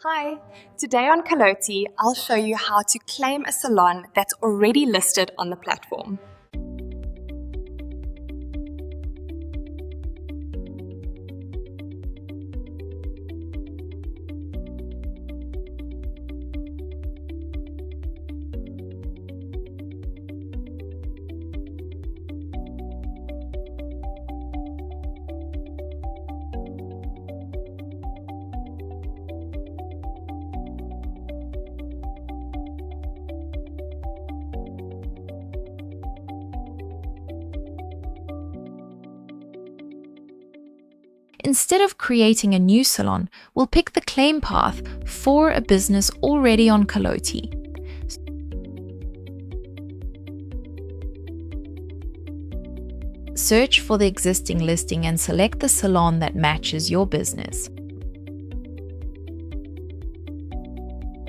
Hi, today on Caloti, I'll show you how to claim a salon that's already listed on the platform. Instead of creating a new salon, we'll pick the claim path for a business already on Caloti. Search for the existing listing and select the salon that matches your business.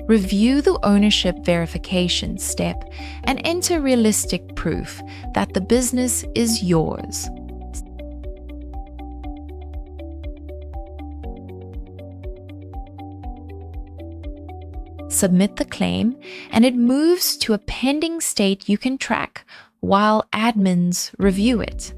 Review the ownership verification step and enter realistic proof that the business is yours. Submit the claim, and it moves to a pending state you can track while admins review it.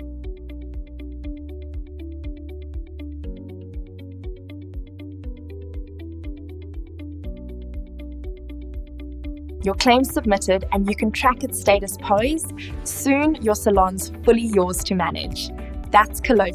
Your claim's submitted and you can track its status poised. Soon, your salon's fully yours to manage. That's Caloti.